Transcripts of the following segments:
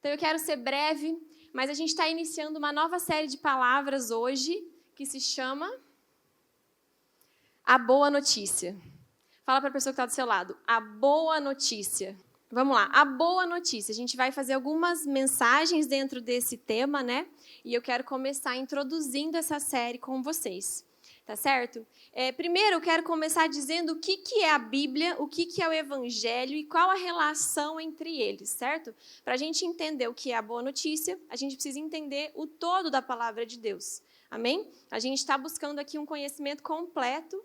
Então eu quero ser breve, mas a gente está iniciando uma nova série de palavras hoje, que se chama A Boa Notícia. Fala para a pessoa que está do seu lado, a boa notícia. Vamos lá, a boa notícia. A gente vai fazer algumas mensagens dentro desse tema, né? E eu quero começar introduzindo essa série com vocês. Tá certo? Primeiro, eu quero começar dizendo o que é a Bíblia, o que é o Evangelho e qual a relação entre eles, certo? Para a gente entender o que é a boa notícia, a gente precisa entender o todo da palavra de Deus. Amém? A gente está buscando aqui um conhecimento completo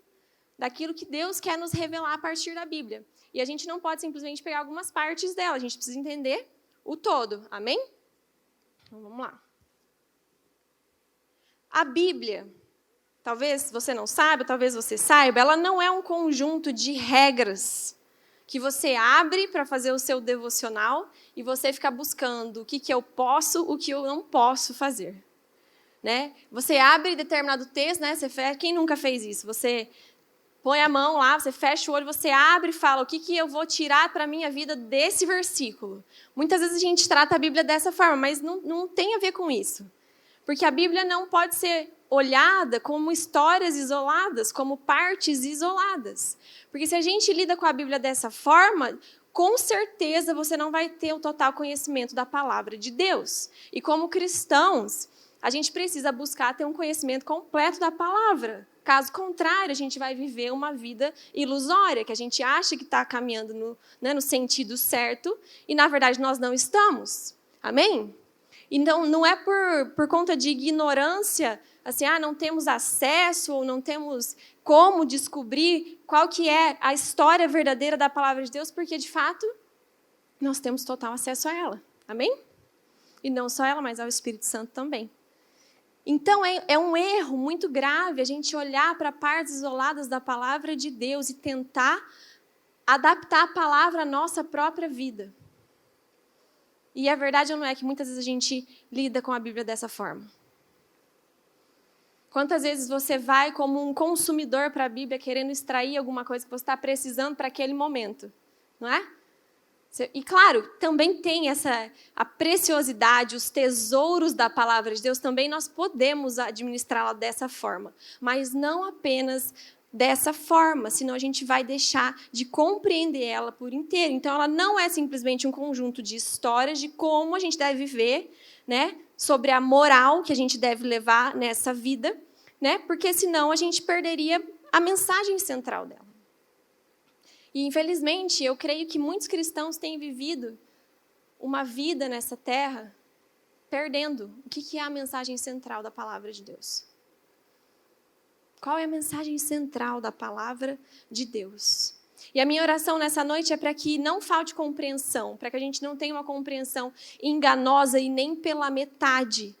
daquilo que Deus quer nos revelar a partir da Bíblia. E a gente não pode simplesmente pegar algumas partes dela, a gente precisa entender o todo. Amém? Então, vamos lá. A Bíblia, talvez você não saiba, talvez você saiba, ela não é um conjunto de regras que você abre para fazer o seu devocional e você fica buscando o que eu posso, o que eu não posso fazer. Né? Você abre determinado texto, né? Quem nunca fez isso? Você põe a mão lá, você fecha o olho, você abre e fala o que eu vou tirar para a minha vida desse versículo. Muitas vezes a gente trata a Bíblia dessa forma, mas não tem a ver com isso. Porque a Bíblia não pode ser olhada como histórias isoladas, como partes isoladas. Porque se a gente lida com a Bíblia dessa forma, com certeza você não vai ter o total conhecimento da palavra de Deus. E como cristãos, a gente precisa buscar ter um conhecimento completo da palavra. Caso contrário, a gente vai viver uma vida ilusória, que a gente acha que está caminhando no sentido certo, e na verdade nós não estamos. Amém? Então, não é por conta de ignorância, assim, não temos acesso ou não temos como descobrir qual que é a história verdadeira da palavra de Deus, porque, de fato, nós temos total acesso a ela. Amém? E não só ela, mas ao Espírito Santo também. Então, é um erro muito grave a gente olhar para partes isoladas da palavra de Deus e tentar adaptar a palavra à nossa própria vida. E a verdade não é que muitas vezes a gente lida com a Bíblia dessa forma. Quantas vezes você vai como um consumidor para a Bíblia querendo extrair alguma coisa que você está precisando para aquele momento, não é? E claro, também tem a preciosidade, os tesouros da palavra de Deus, também nós podemos administrá-la dessa forma, mas não apenas dessa forma, senão a gente vai deixar de compreender ela por inteiro. Então, ela não é simplesmente um conjunto de histórias de como a gente deve viver, né, sobre a moral que a gente deve levar nessa vida, né, porque senão a gente perderia a mensagem central dela. E, infelizmente, eu creio que muitos cristãos têm vivido uma vida nessa terra perdendo o que é a mensagem central da palavra de Deus. Qual é a mensagem central da palavra de Deus? E a minha oração nessa noite é para que não falte compreensão, para que a gente não tenha uma compreensão enganosa e nem pela metade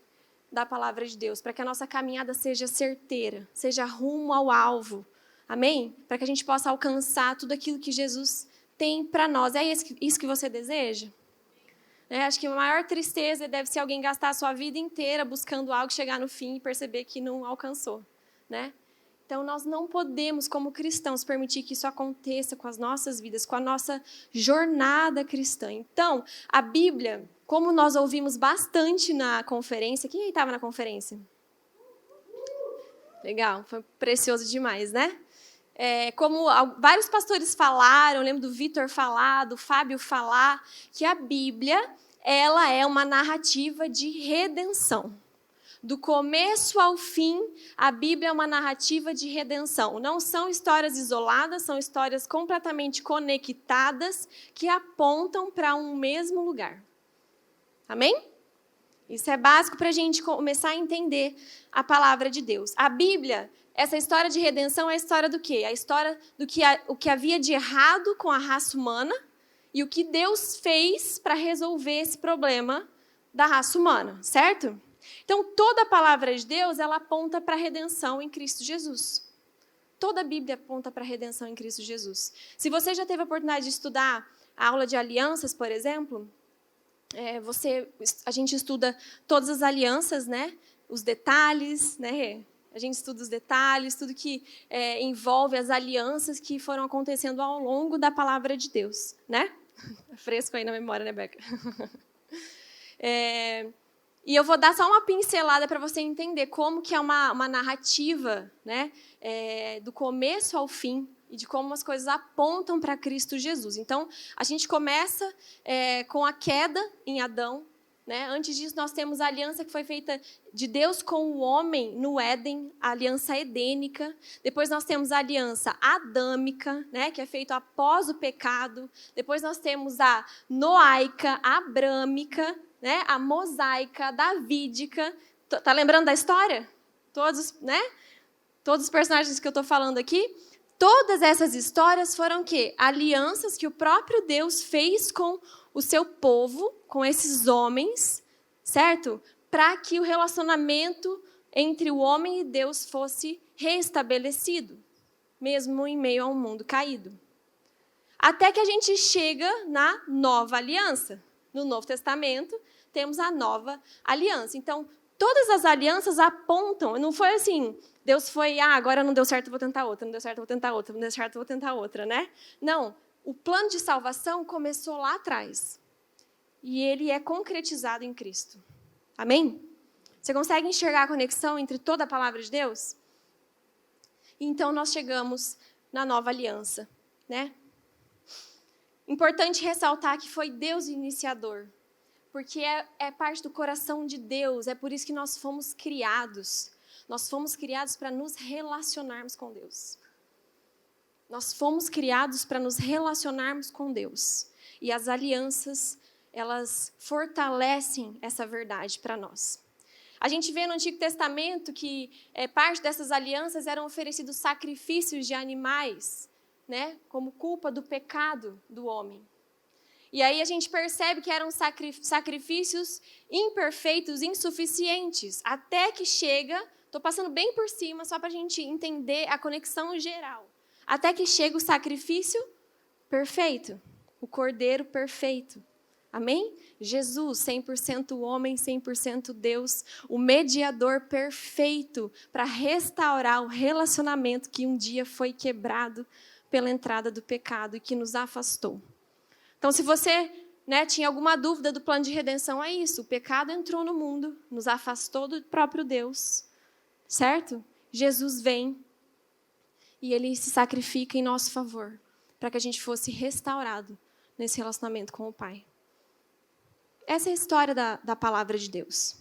da palavra de Deus, para que a nossa caminhada seja certeira, seja rumo ao alvo. Amém? Para que a gente possa alcançar tudo aquilo que Jesus tem para nós. É isso que você deseja? Acho que a maior tristeza deve ser alguém gastar a sua vida inteira buscando algo, chegar no fim e perceber que não alcançou, né? Então, nós não podemos, como cristãos, permitir que isso aconteça com as nossas vidas, com a nossa jornada cristã. Então, a Bíblia, como nós ouvimos bastante na conferência... Quem estava na conferência? Legal, foi precioso demais, né? Como vários pastores falaram, eu lembro do Vitor falar, do Fábio falar, que a Bíblia ela é uma narrativa de redenção. Do começo ao fim, a Bíblia é uma narrativa de redenção. Não são histórias isoladas, são histórias completamente conectadas que apontam para um mesmo lugar. Amém? Isso é básico para a gente começar a entender a palavra de Deus. A Bíblia, essa história de redenção é a história do quê? A história do o que havia de errado com a raça humana e o que Deus fez para resolver esse problema da raça humana, certo? Então, toda a palavra de Deus, ela aponta para a redenção em Cristo Jesus. Toda a Bíblia aponta para a redenção em Cristo Jesus. Se você já teve a oportunidade de estudar a aula de alianças, por exemplo, a gente estuda todas as alianças, né? Os detalhes, né? A gente estuda os detalhes, tudo que envolve as alianças que foram acontecendo ao longo da palavra de Deus, né? Fresco aí na memória, né, Beca? E eu vou dar só uma pincelada para você entender como que é uma narrativa, né, do começo ao fim, e de como as coisas apontam para Cristo Jesus. Então, a gente começa com a queda em Adão. Né? Antes disso, nós temos a aliança que foi feita de Deus com o homem no Éden, a aliança edênica. Depois nós temos a aliança adâmica, né? Que é feita após o pecado. Depois nós temos a noaica, a abrâmica, né? A mosaica, davídica. Tá lembrando da história? Todos, né? Todos os personagens que eu estou falando aqui. Todas essas histórias foram o quê? Alianças que o próprio Deus fez com o seu povo, com esses homens, certo? Para que o relacionamento entre o homem e Deus fosse restabelecido, mesmo em meio a um mundo caído. Até que a gente chega na nova aliança. No Novo Testamento, temos a nova aliança. Então, todas as alianças apontam, não foi assim, Deus foi, agora não deu certo, vou tentar outra, não deu certo, vou tentar outra, não deu certo, vou tentar outra, né? Não, o plano de salvação começou lá atrás. E ele é concretizado em Cristo. Amém? Você consegue enxergar a conexão entre toda a palavra de Deus? Então, nós chegamos na nova aliança, né? Importante ressaltar que foi Deus o iniciador. Porque é parte do coração de Deus. É por isso que nós fomos criados. Nós fomos criados para nos relacionarmos com Deus. Nós fomos criados para nos relacionarmos com Deus. E as alianças, elas fortalecem essa verdade para nós. A gente vê no Antigo Testamento que parte dessas alianças eram oferecidos sacrifícios de animais, né, como culpa do pecado do homem. E aí a gente percebe que eram sacrifícios imperfeitos, insuficientes, até que chega, estou passando bem por cima só para a gente entender a conexão geral, até que chega o sacrifício perfeito, o Cordeiro perfeito. Amém? Jesus, 100% homem, 100% Deus, o mediador perfeito para restaurar o relacionamento que um dia foi quebrado pela entrada do pecado e que nos afastou. Então, se você, tinha alguma dúvida do plano de redenção, é isso. O pecado entrou no mundo, nos afastou do próprio Deus, certo? Jesus vem e ele se sacrifica em nosso favor para que a gente fosse restaurado nesse relacionamento com o Pai. Essa é a história da palavra de Deus.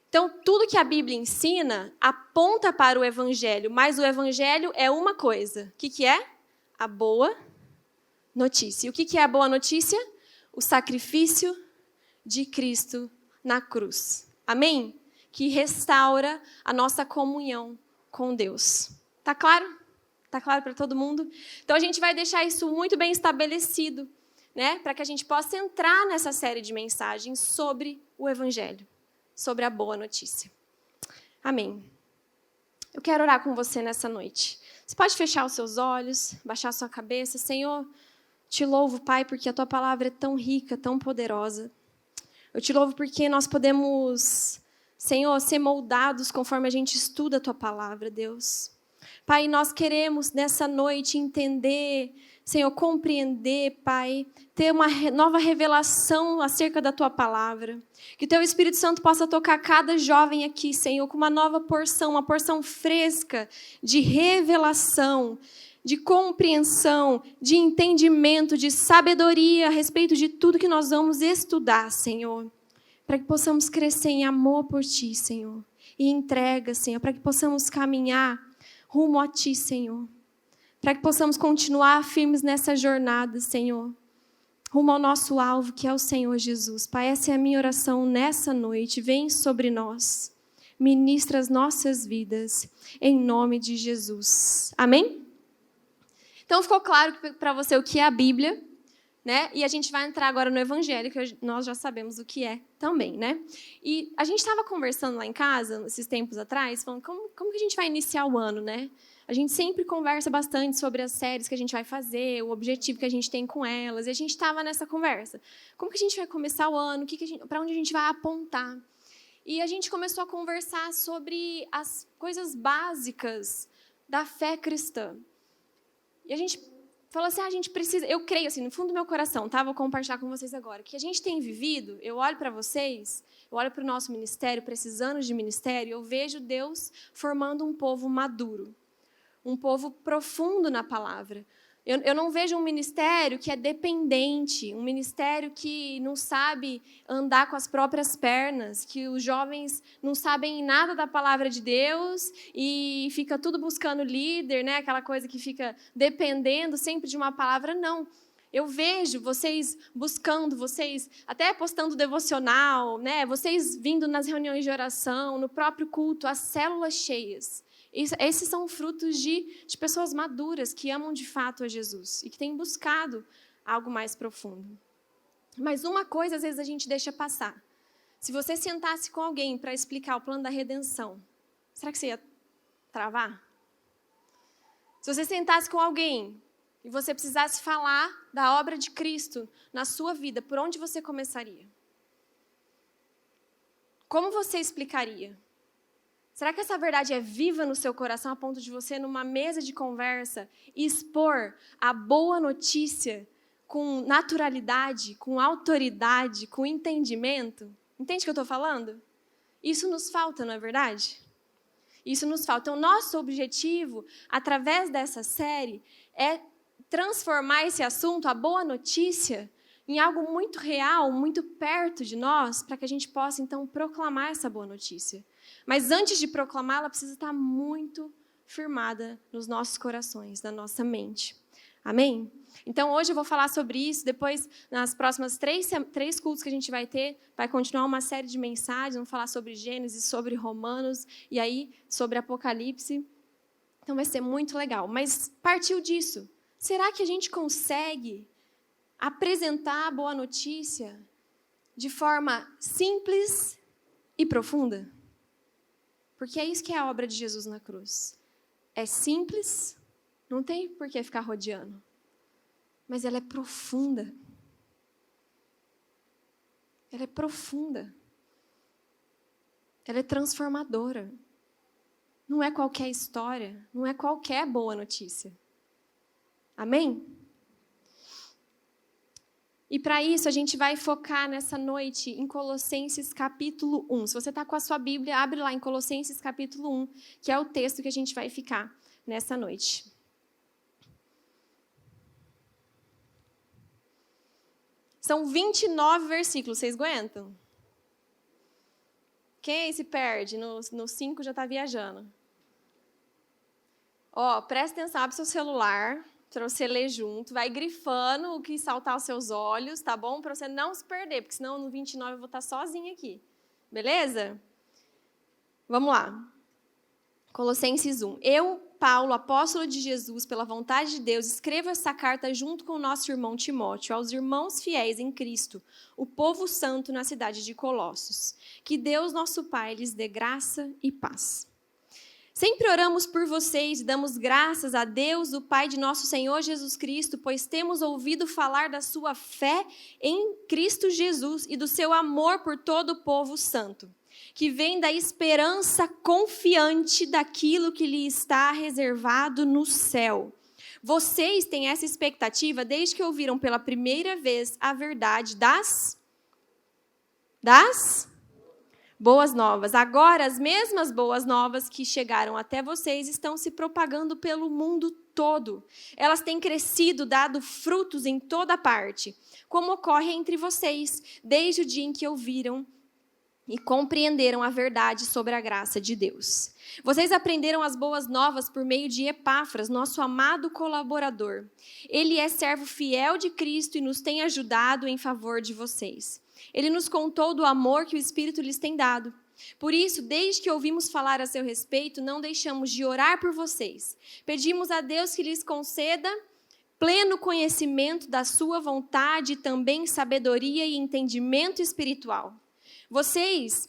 Então, tudo que a Bíblia ensina aponta para o Evangelho, mas o Evangelho é uma coisa. O que é? A boa notícia. E o que é a boa notícia? O sacrifício de Cristo na cruz. Amém? Que restaura a nossa comunhão com Deus. Tá claro? Tá claro para todo mundo? Então, a gente vai deixar isso muito bem estabelecido, para que a gente possa entrar nessa série de mensagens sobre o Evangelho, sobre a boa notícia. Amém. Eu quero orar com você nessa noite. Você pode fechar os seus olhos, baixar a sua cabeça. Senhor, te louvo, Pai, porque a Tua palavra é tão rica, tão poderosa. Eu te louvo porque nós podemos, Senhor, ser moldados conforme a gente estuda a Tua palavra, Deus. Pai, nós queremos nessa noite entender, Senhor, compreender, Pai, ter uma nova revelação acerca da Tua palavra. Que Teu Espírito Santo possa tocar cada jovem aqui, Senhor, com uma nova porção, uma porção fresca de revelação, de compreensão, de entendimento, de sabedoria a respeito de tudo que nós vamos estudar, Senhor. Para que possamos crescer em amor por Ti, Senhor. E entrega, Senhor, para que possamos caminhar rumo a Ti, Senhor. Para que possamos continuar firmes nessa jornada, Senhor. Rumo ao nosso alvo, que é o Senhor Jesus. Pai, essa é a minha oração nessa noite. Vem sobre nós. Ministra as nossas vidas. Em nome de Jesus. Amém? Então, ficou claro para você o que é a Bíblia, E a gente vai entrar agora no Evangelho, que nós já sabemos o que é também, E a gente estava conversando lá em casa, esses tempos atrás, falando como que a gente vai iniciar o ano, A gente sempre conversa bastante sobre as séries que a gente vai fazer, o objetivo que a gente tem com elas, e a gente estava nessa conversa. Como que a gente vai começar o ano? Para onde a gente vai apontar? E a gente começou a conversar sobre as coisas básicas da fé cristã. E a gente falou assim, a gente precisa, eu creio assim, no fundo do meu coração, tá? Vou compartilhar com vocês agora, que a gente tem vivido, eu olho para vocês, eu olho para o nosso ministério, para esses anos de ministério, eu vejo Deus formando um povo maduro, um povo profundo na palavra. Eu não vejo um ministério que é dependente, um ministério que não sabe andar com as próprias pernas, que os jovens não sabem nada da palavra de Deus e fica tudo buscando líder, né? Aquela coisa que fica dependendo sempre de uma palavra. Não. Eu vejo vocês buscando, vocês até postando devocional, né? Vocês vindo nas reuniões de oração, no próprio culto, as células cheias. Esses são frutos de pessoas maduras que amam de fato a Jesus e que têm buscado algo mais profundo. Mas uma coisa, às vezes, a gente deixa passar. Se você sentasse com alguém para explicar o plano da redenção, será que você ia travar? Se você sentasse com alguém e você precisasse falar da obra de Cristo na sua vida, por onde você começaria? Como você explicaria? Será que essa verdade é viva no seu coração a ponto de você, numa mesa de conversa, expor a boa notícia com naturalidade, com autoridade, com entendimento? Entende o que eu estou falando? Isso nos falta, não é verdade? Isso nos falta. Então, nosso objetivo, através dessa série, é transformar esse assunto, a boa notícia, em algo muito real, muito perto de nós, para que a gente possa, então, proclamar essa boa notícia. Mas antes de proclamar, ela precisa estar muito firmada nos nossos corações, na nossa mente. Amém? Então, hoje eu vou falar sobre isso. Depois, nas próximas três cultos que a gente vai ter, vai continuar uma série de mensagens. Vamos falar sobre Gênesis, sobre Romanos e aí sobre Apocalipse. Então, vai ser muito legal. Mas partiu disso. Será que a gente consegue apresentar a boa notícia de forma simples e profunda? Porque é isso que é a obra de Jesus na cruz. É simples, não tem por que ficar rodeando. Mas ela é profunda. Ela é profunda. Ela é transformadora. Não é qualquer história, não é qualquer boa notícia. Amém? E para isso, a gente vai focar nessa noite em Colossenses capítulo 1. Se você está com a sua Bíblia, abre lá em Colossenses capítulo 1, que é o texto que a gente vai ficar nessa noite. São 29 versículos, vocês aguentam? Quem se perde? No 5 já está viajando. Presta atenção, abre seu celular, para você ler junto, vai grifando o que saltar aos seus olhos, tá bom? Para você não se perder, porque senão no 29 eu vou estar sozinha aqui. Beleza? Vamos lá. Colossenses 1. Eu, Paulo, apóstolo de Jesus, pela vontade de Deus, escrevo essa carta junto com o nosso irmão Timóteo, aos irmãos fiéis em Cristo, o povo santo na cidade de Colossos. Que Deus, nosso Pai, lhes dê graça e paz. Sempre oramos por vocês e damos graças a Deus, o Pai de nosso Senhor Jesus Cristo, pois temos ouvido falar da sua fé em Cristo Jesus e do seu amor por todo o povo santo, que vem da esperança confiante daquilo que lhe está reservado no céu. Vocês têm essa expectativa desde que ouviram pela primeira vez a verdade das boas novas. Agora, as mesmas boas novas que chegaram até vocês estão se propagando pelo mundo todo. Elas têm crescido, dado frutos em toda parte, como ocorre entre vocês, desde o dia em que ouviram e compreenderam a verdade sobre a graça de Deus. Vocês aprenderam as boas novas por meio de Epáfras, nosso amado colaborador. Ele é servo fiel de Cristo e nos tem ajudado em favor de vocês. Ele nos contou do amor que o Espírito lhes tem dado. Por isso, desde que ouvimos falar a seu respeito, não deixamos de orar por vocês. Pedimos a Deus que lhes conceda pleno conhecimento da sua vontade e também sabedoria e entendimento espiritual. Vocês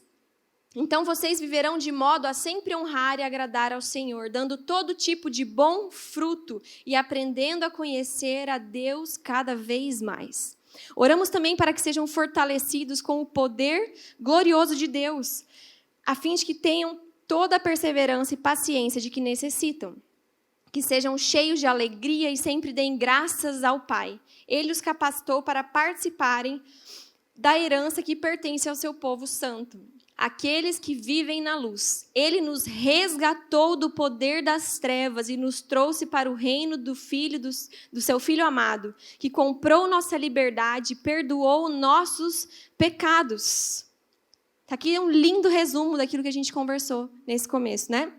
viverão de modo a sempre honrar e agradar ao Senhor, dando todo tipo de bom fruto e aprendendo a conhecer a Deus cada vez mais. Oramos também para que sejam fortalecidos com o poder glorioso de Deus, a fim de que tenham toda a perseverança e paciência de que necessitam. que sejam cheios de alegria e sempre deem graças ao Pai. Ele os capacitou para participarem da herança que pertence ao seu povo santo, aqueles que vivem na luz. Ele nos resgatou do poder das trevas e nos trouxe para o reino do seu Filho amado, que comprou nossa liberdade e perdoou nossos pecados. Tá aqui um lindo resumo daquilo que a gente conversou nesse começo, né?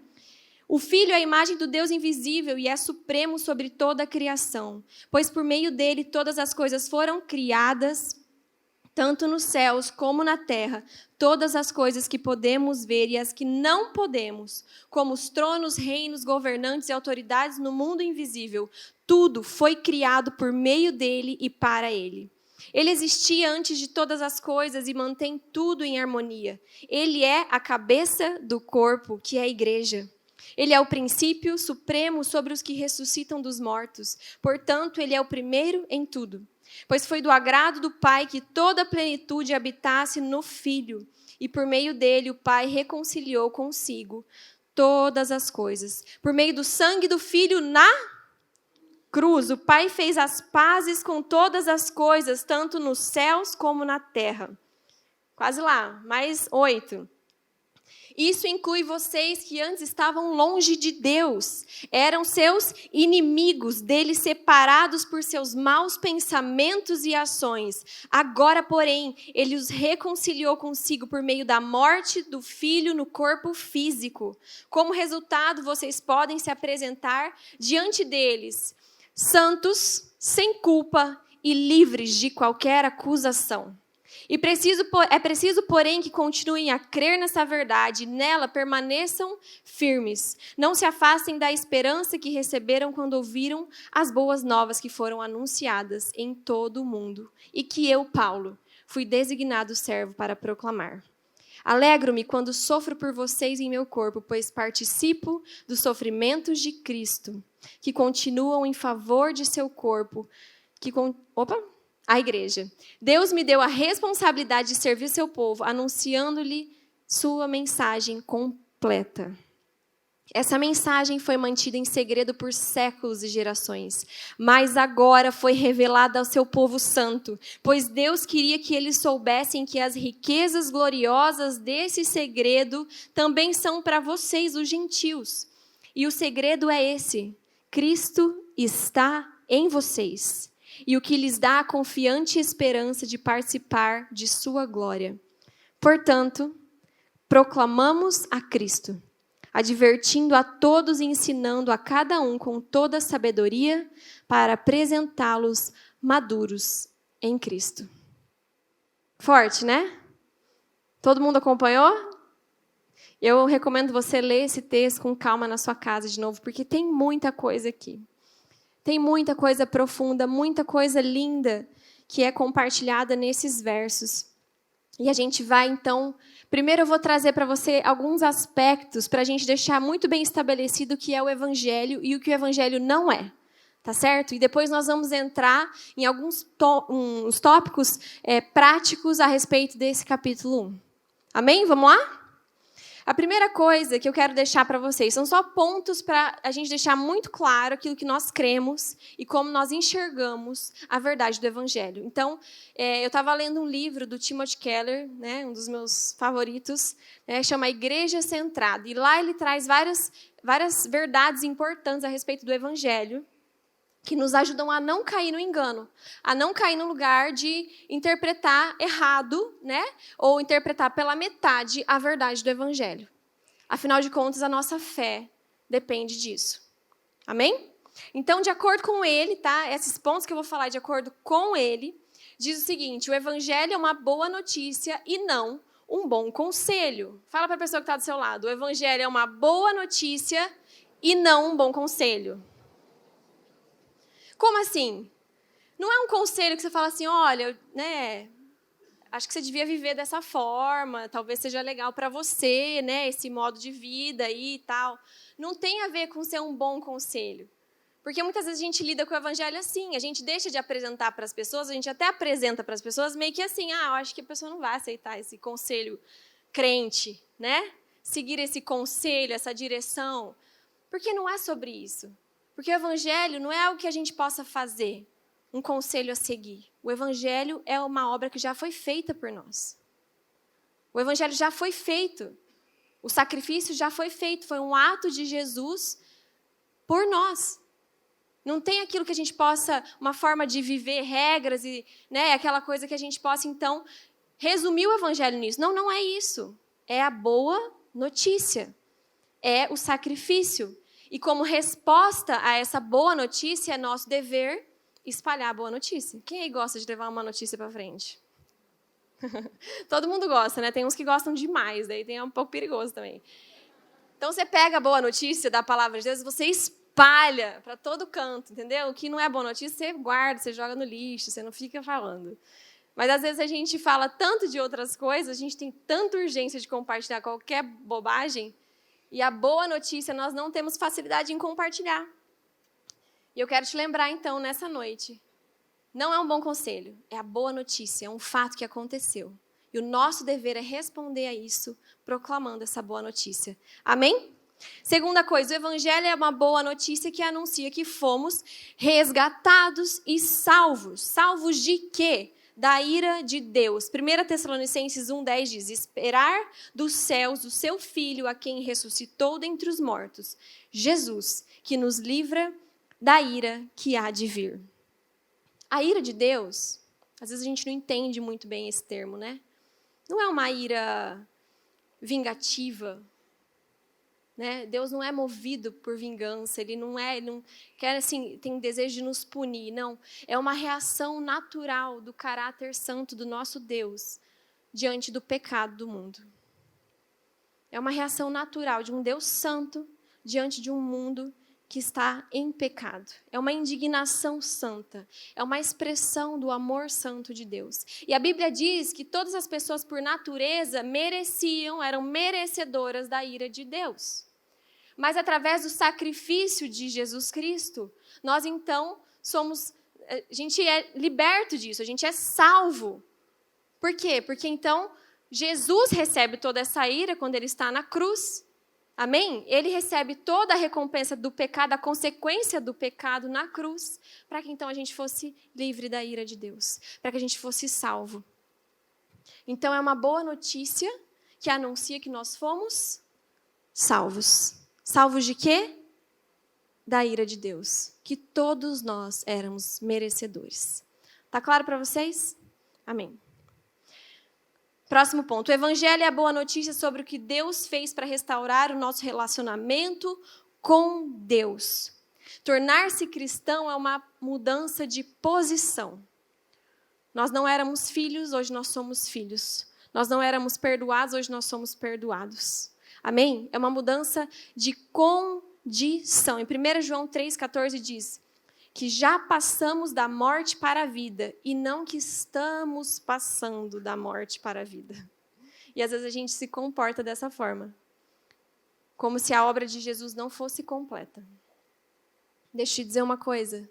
O Filho é a imagem do Deus invisível e é supremo sobre toda a criação, pois por meio dele todas as coisas foram criadas, tanto nos céus como na terra, todas as coisas que podemos ver e as que não podemos, como os tronos, reinos, governantes e autoridades no mundo invisível, tudo foi criado por meio dele e para ele. Ele existia antes de todas as coisas e mantém tudo em harmonia. Ele é a cabeça do corpo, que é a igreja. Ele é o princípio supremo sobre os que ressuscitam dos mortos. Portanto, ele é o primeiro em tudo. Pois foi do agrado do Pai que toda a plenitude habitasse no Filho, e por meio dele o Pai reconciliou consigo todas as coisas. Por meio do sangue do Filho na cruz, o Pai fez as pazes com todas as coisas, tanto nos céus como na terra. Quase lá, mais 8. Isso inclui vocês que antes estavam longe de Deus, eram seus inimigos, dele separados por seus maus pensamentos e ações. Agora, porém, ele os reconciliou consigo por meio da morte do Filho no corpo físico. Como resultado, vocês podem se apresentar diante deles, santos, sem culpa e livres de qualquer acusação. É preciso, porém, que continuem a crer nessa verdade, e nela permaneçam firmes. Não se afastem da esperança que receberam quando ouviram as boas novas que foram anunciadas em todo o mundo, e que eu, Paulo, fui designado servo para proclamar. Alegro-me quando sofro por vocês em meu corpo, pois participo dos sofrimentos de Cristo, que continuam em favor de seu corpo, a igreja. Deus me deu a responsabilidade de servir seu povo, anunciando-lhe sua mensagem completa. Essa mensagem foi mantida em segredo por séculos e gerações, mas agora foi revelada ao seu povo santo, pois Deus queria que eles soubessem que as riquezas gloriosas desse segredo também são para vocês, os gentios. E o segredo é esse: Cristo está em vocês. E o que lhes dá a confiante esperança de participar de sua glória. Portanto, proclamamos a Cristo, advertindo a todos e ensinando a cada um com toda a sabedoria para apresentá-los maduros em Cristo. Forte, né? Todo mundo acompanhou? Eu recomendo você ler esse texto com calma na sua casa de novo, porque tem muita coisa aqui. Tem muita coisa profunda, muita coisa linda que é compartilhada nesses versos. E a gente vai, então... Primeiro eu vou trazer para você alguns aspectos para a gente deixar muito bem estabelecido o que é o Evangelho e o que o Evangelho não é. Tá certo? E depois nós vamos entrar em alguns uns tópicos práticos a respeito desse capítulo 1. Amém? Vamos lá? A primeira coisa que eu quero deixar para vocês são só pontos para a gente deixar muito claro aquilo que nós cremos e como nós enxergamos a verdade do Evangelho. Então, eu estava lendo um livro do Timothy Keller, né, um dos meus favoritos, chama Igreja Centrada. E lá ele traz várias verdades importantes a respeito do Evangelho, que nos ajudam a não cair no engano, a não cair no lugar de interpretar errado, né? Ou interpretar pela metade a verdade do Evangelho. Afinal de contas, a nossa fé depende disso. Amém? Então, de acordo com ele, tá? Esses pontos que eu vou falar de acordo com ele, diz o seguinte: o Evangelho é uma boa notícia e não um bom conselho. Fala para a pessoa que está do seu lado: o Evangelho é uma boa notícia e não um bom conselho. Como assim? Não é um conselho que você fala assim, olha, né, acho que você devia viver dessa forma, talvez seja legal para você, né, esse modo de vida aí e tal. Não tem a ver com ser um bom conselho. Porque muitas vezes a gente lida com o Evangelho assim, a gente deixa de apresentar para as pessoas, a gente até apresenta para as pessoas meio que assim, eu acho que a pessoa não vai aceitar esse conselho crente, né? Seguir esse conselho, essa direção. Porque não é sobre isso. Porque o evangelho não é algo que a gente possa fazer, um conselho a seguir. O evangelho é uma obra que já foi feita por nós. O evangelho já foi feito. O sacrifício já foi feito. Foi um ato de Jesus por nós. Não tem aquilo que a gente possa, uma forma de viver regras e, né, aquela coisa que a gente possa, então, resumir o evangelho nisso. Não, não é isso. É a boa notícia. É o sacrifício. E como resposta a essa boa notícia, é nosso dever espalhar a boa notícia. Quem aí gosta de levar uma notícia para frente? Todo mundo gosta, né? Tem uns que gostam demais, daí tem um pouco perigoso também. Então, você pega a boa notícia da palavra de Deus e você espalha para todo canto, entendeu? O que não é boa notícia, você guarda, você joga no lixo, você não fica falando. Mas, às vezes, a gente fala tanto de outras coisas, a gente tem tanta urgência de compartilhar qualquer bobagem, e a boa notícia nós não temos facilidade em compartilhar. E eu quero te lembrar, então, nessa noite, não é um bom conselho, é a boa notícia, é um fato que aconteceu. E o nosso dever é responder a isso, proclamando essa boa notícia. Amém? Segunda coisa, o evangelho é uma boa notícia que anuncia que fomos resgatados e salvos. Salvos de quê? Da ira de Deus. 1 Tessalonicenses 1,10 diz: esperar dos céus o seu Filho, a quem ressuscitou dentre os mortos, Jesus, que nos livra da ira que há de vir. A ira de Deus, às vezes a gente não entende muito bem esse termo, né? Não é uma ira vingativa, né? Deus não é movido por vingança, ele não quer assim, tem desejo de nos punir, não. É uma reação natural do caráter santo do nosso Deus diante do pecado do mundo. É uma reação natural de um Deus santo diante de um mundo que está em pecado. É uma indignação santa. É uma expressão do amor santo de Deus. E a Bíblia diz que todas as pessoas, por natureza, eram merecedoras da ira de Deus. Mas através do sacrifício de Jesus Cristo, nós então a gente é liberto disso, a gente é salvo. Por quê? Porque então Jesus recebe toda essa ira quando ele está na cruz. Amém? Ele recebe toda a recompensa do pecado, a consequência do pecado na cruz, para que então a gente fosse livre da ira de Deus, para que a gente fosse salvo. Então é uma boa notícia que anuncia que nós fomos salvos. Salvos de quê? Da ira de Deus, que todos nós éramos merecedores. Tá claro para vocês? Amém. Próximo ponto. O evangelho é a boa notícia sobre o que Deus fez para restaurar o nosso relacionamento com Deus. Tornar-se cristão é uma mudança de posição. Nós não éramos filhos, hoje nós somos filhos. Nós não éramos perdoados, hoje nós somos perdoados. Amém? É uma mudança de condição. Em 1 João 3,14 diz que já passamos da morte para a vida e não que estamos passando da morte para a vida. E às vezes a gente se comporta dessa forma, como se a obra de Jesus não fosse completa. Deixa eu te dizer uma coisa.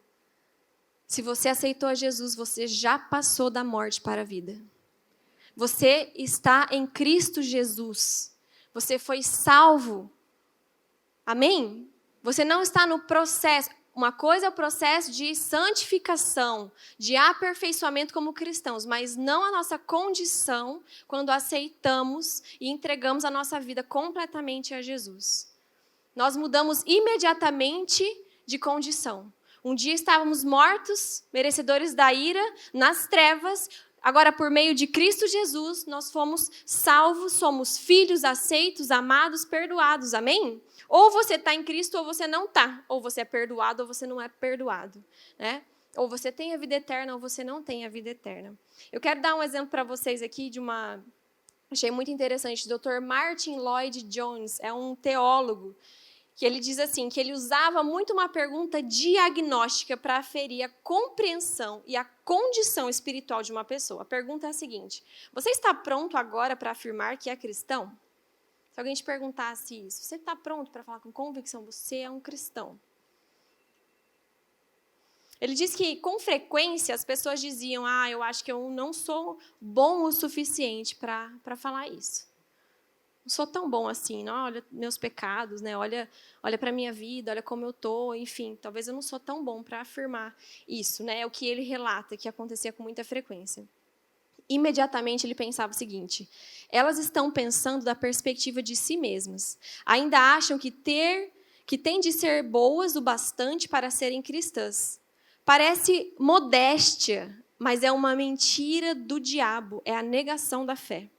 Se você aceitou a Jesus, você já passou da morte para a vida. Você está em Cristo Jesus. Você foi salvo. Amém? Você não está no processo. Uma coisa é o processo de santificação, de aperfeiçoamento como cristãos, mas não a nossa condição quando aceitamos e entregamos a nossa vida completamente a Jesus. Nós mudamos imediatamente de condição. Um dia estávamos mortos, merecedores da ira, nas trevas. Agora, por meio de Cristo Jesus, nós fomos salvos, somos filhos, aceitos, amados, perdoados. Amém? Ou você está em Cristo ou você não está. Ou você é perdoado ou você não é perdoado. Né? Ou você tem a vida eterna ou você não tem a vida eterna. Eu quero dar um exemplo para vocês aqui de uma... Achei muito interessante. O Dr. Martin Lloyd Jones é um teólogo que ele diz assim, que ele usava muito uma pergunta diagnóstica para aferir a compreensão e a condição espiritual de uma pessoa. A pergunta é a seguinte: você está pronto agora para afirmar que é cristão? Se alguém te perguntasse isso, você está pronto para falar com convicção, você é um cristão? Ele diz que, com frequência, as pessoas diziam, eu acho que eu não sou bom o suficiente para falar isso. não sou tão bom assim, não, olha meus pecados, né? Olha para a minha vida, olha como eu estou, enfim, talvez eu não sou tão bom para afirmar isso, né? É o que ele relata que acontecia com muita frequência. Imediatamente ele pensava o seguinte: elas estão pensando da perspectiva de si mesmas. Ainda acham que têm de ser boas o bastante para serem cristãs. Parece modéstia, mas é uma mentira do diabo, é a negação da fé.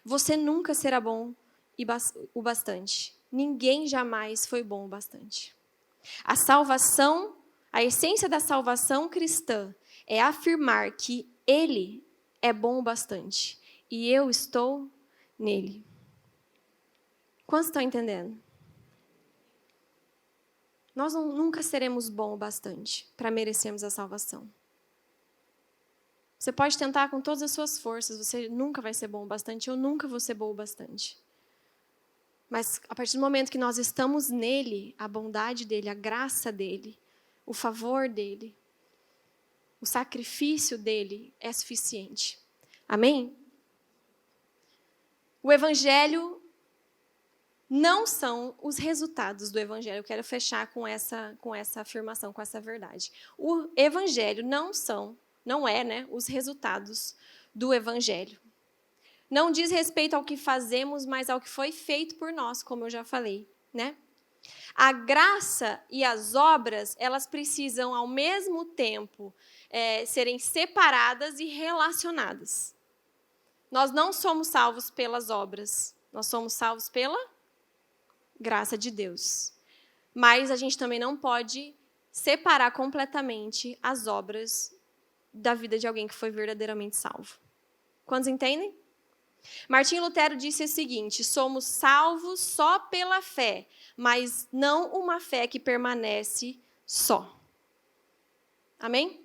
Você nunca será bom o bastante. Ninguém jamais foi bom o bastante. A salvação, a essência da salvação cristã é afirmar que ele é bom o bastante e eu estou nele. Quantos estão entendendo? Nós nunca seremos bom o bastante para merecermos a salvação. Você pode tentar com todas as suas forças, você nunca vai ser bom o bastante, eu nunca vou ser bom o bastante. Mas a partir do momento que nós estamos nele, a bondade dele, a graça dele, o favor dele, o sacrifício dele é suficiente. Amém? O evangelho não são os resultados do evangelho. Eu quero fechar com essa afirmação, com essa verdade. O evangelho não é, né, os resultados do evangelho. Não diz respeito ao que fazemos, mas ao que foi feito por nós, como eu já falei, né? A graça e as obras, elas precisam, ao mesmo tempo, serem separadas e relacionadas. Nós não somos salvos pelas obras, nós somos salvos pela graça de Deus. Mas a gente também não pode separar completamente as obras da vida de alguém que foi verdadeiramente salvo. Quantos entendem? Martinho Lutero disse o seguinte: somos salvos só pela fé, mas não uma fé que permanece só. Amém?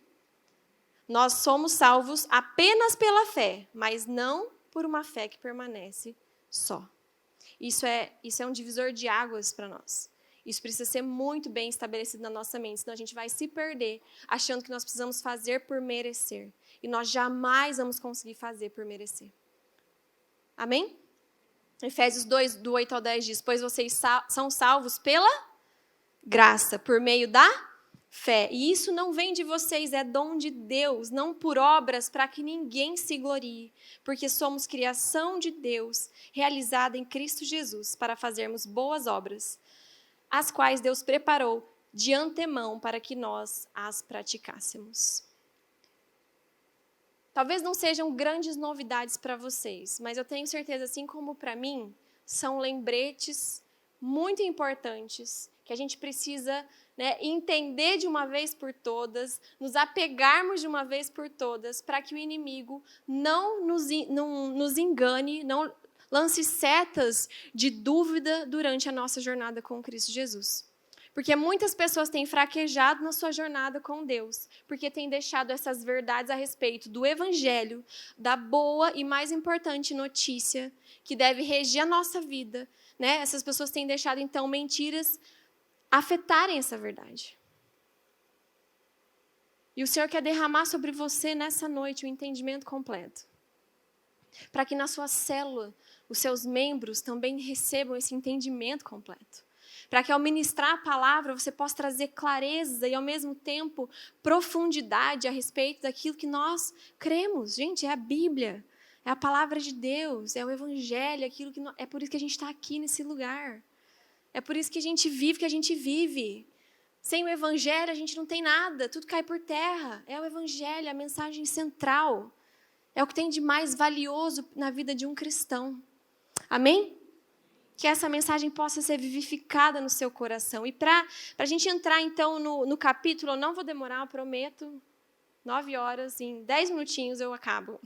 Nós somos salvos apenas pela fé, mas não por uma fé que permanece só. Isso é um divisor de águas para nós. Isso precisa ser muito bem estabelecido na nossa mente, senão a gente vai se perder achando que nós precisamos fazer por merecer. E nós jamais vamos conseguir fazer por merecer. Amém? Efésios 2, do 8 ao 10 diz: pois vocês são salvos pela graça, por meio da fé. E isso não vem de vocês, é dom de Deus, não por obras para que ninguém se glorie, porque somos criação de Deus, realizada em Cristo Jesus, para fazermos boas obras, as quais Deus preparou de antemão para que nós as praticássemos. Talvez não sejam grandes novidades para vocês, mas eu tenho certeza, assim como para mim, são lembretes muito importantes que a gente precisa, né, entender de uma vez por todas, nos apegarmos de uma vez por todas, para que o inimigo não nos engane, não lance setas de dúvida durante a nossa jornada com Cristo Jesus. Porque muitas pessoas têm fraquejado na sua jornada com Deus, porque têm deixado essas verdades a respeito do Evangelho, da boa e mais importante notícia que deve regir a nossa vida, né? Essas pessoas têm deixado, então, mentiras afetarem essa verdade. E o Senhor quer derramar sobre você nessa noite o entendimento completo, para que na sua célula os seus membros também recebam esse entendimento completo. Para que ao ministrar a palavra você possa trazer clareza e ao mesmo tempo profundidade a respeito daquilo que nós cremos. Gente, é a Bíblia, é a palavra de Deus, é o Evangelho, é por isso que a gente está aqui nesse lugar. É por isso que a gente vive o que a gente vive. Sem o Evangelho a gente não tem nada, tudo cai por terra. É o Evangelho, a mensagem central. É o que tem de mais valioso na vida de um cristão. Amém? Que essa mensagem possa ser vivificada no seu coração. E para a gente entrar, então, no capítulo, eu não vou demorar, eu prometo, 9 horas, em 10 minutinhos eu acabo.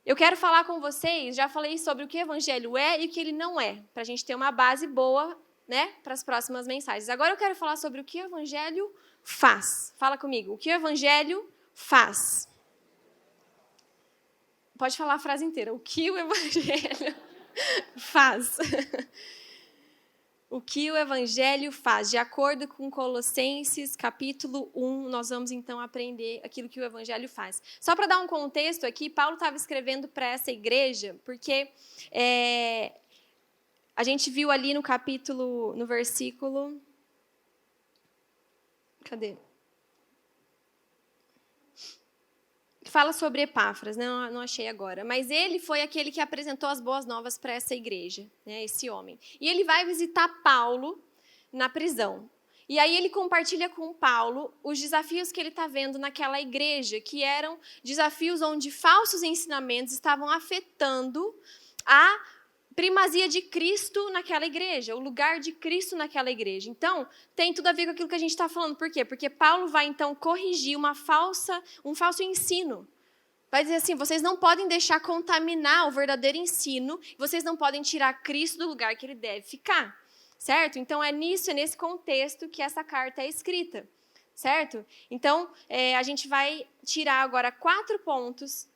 Eu quero falar com vocês, já falei sobre o que o Evangelho é e o que ele não é, para a gente ter uma base boa, né, para as próximas mensagens. Agora eu quero falar sobre o que o Evangelho faz. Fala comigo, o que o Evangelho faz. Pode falar a frase inteira, o que o Evangelho faz. o que o Evangelho faz. De acordo com Colossenses, capítulo 1, nós vamos então aprender aquilo que o Evangelho faz. Só para dar um contexto aqui, Paulo estava escrevendo para essa igreja, porque a gente viu ali no versículo... Cadê? Fala sobre Epáfras, né? Não achei agora. Mas ele foi aquele que apresentou as boas novas para essa igreja, né? Esse homem. E ele vai visitar Paulo na prisão. E aí ele compartilha com Paulo os desafios que ele está vendo naquela igreja, que eram desafios onde falsos ensinamentos estavam afetando a primazia de Cristo naquela igreja, o lugar de Cristo naquela igreja. Então, tem tudo a ver com aquilo que a gente está falando. Por quê? Porque Paulo vai, então, corrigir um falso ensino. Vai dizer assim, vocês não podem deixar contaminar o verdadeiro ensino, vocês não podem tirar Cristo do lugar que ele deve ficar, certo? Então, é nesse contexto que essa carta é escrita, certo? Então, a gente vai tirar agora 4 pontos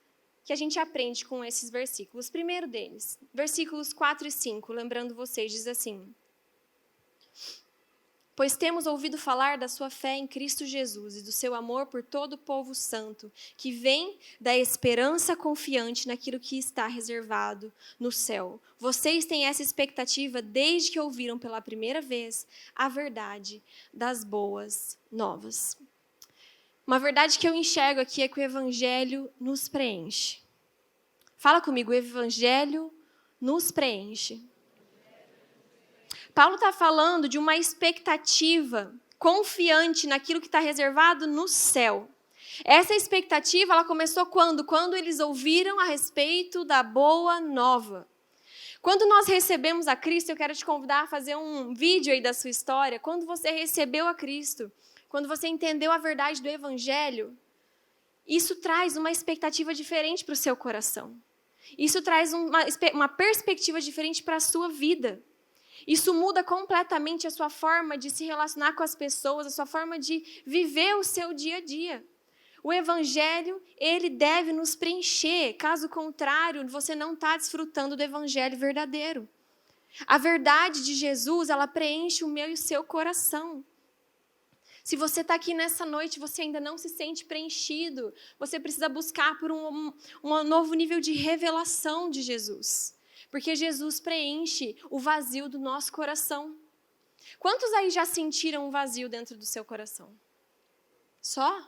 que a gente aprende com esses versículos. Primeiro deles, versículos 4 e 5, lembrando vocês, diz assim: pois temos ouvido falar da sua fé em Cristo Jesus e do seu amor por todo o povo santo, que vem da esperança confiante naquilo que está reservado no céu. Vocês têm essa expectativa desde que ouviram pela primeira vez a verdade das boas novas. Uma verdade que eu enxergo aqui é que o Evangelho nos preenche. Fala comigo, o Evangelho nos preenche. Paulo está falando de uma expectativa confiante naquilo que está reservado no céu. Essa expectativa ela começou quando? Quando eles ouviram a respeito da boa nova. Quando nós recebemos a Cristo, eu quero te convidar a fazer um vídeo aí da sua história. Quando você recebeu a Cristo, quando você entendeu a verdade do Evangelho, isso traz uma expectativa diferente para o seu coração. Isso traz uma perspectiva diferente para a sua vida. Isso muda completamente a sua forma de se relacionar com as pessoas, a sua forma de viver o seu dia a dia. O Evangelho, ele deve nos preencher. Caso contrário, você não está desfrutando do Evangelho verdadeiro. A verdade de Jesus, ela preenche o meu e o seu coração. Se você está aqui nessa noite, você ainda não se sente preenchido, você precisa buscar por um novo nível de revelação de Jesus. Porque Jesus preenche o vazio do nosso coração. Quantos aí já sentiram um vazio dentro do seu coração? Só?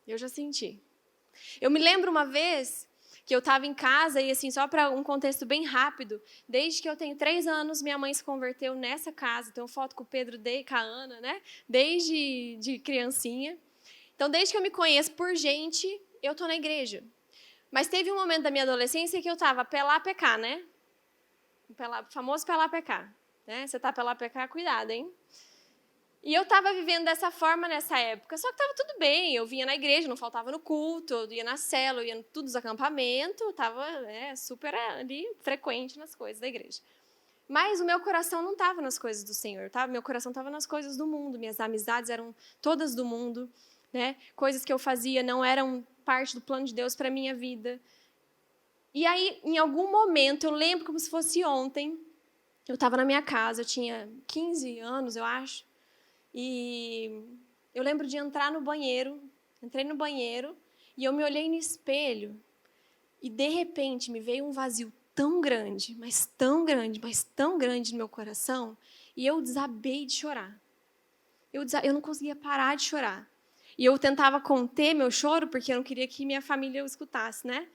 Eu já senti. Eu me lembro uma vez que eu estava em casa, e assim, só para um contexto bem rápido, desde que eu tenho 3 anos, minha mãe se converteu nessa casa. Tenho foto com o Pedro e com a Ana, né? Desde de criancinha. Então, desde que eu me conheço por gente, eu estou na igreja. Mas teve um momento da minha adolescência que eu estava pelá pecar, né? O famoso pelá pecar. Né? Você está pelá pecar, cuidado, hein? E eu estava vivendo dessa forma nessa época, só que estava tudo bem, eu vinha na igreja, não faltava no culto, eu ia na célula, eu ia em todos os acampamentos, estava super ali, frequente nas coisas da igreja. Mas o meu coração não estava nas coisas do Senhor, tá? Meu coração estava nas coisas do mundo, minhas amizades eram todas do mundo, né? Coisas que eu fazia não eram parte do plano de Deus para a minha vida. E aí, em algum momento, eu lembro como se fosse ontem, eu estava na minha casa, eu tinha 15 anos, eu acho, e eu lembro de entrar no banheiro, entrei no banheiro e eu me olhei no espelho e, de repente, me veio um vazio tão grande, mas tão grande, mas tão grande no meu coração, e eu desabei de chorar. Eu não conseguia parar de chorar. E eu tentava conter meu choro porque eu não queria que minha família o escutasse, né?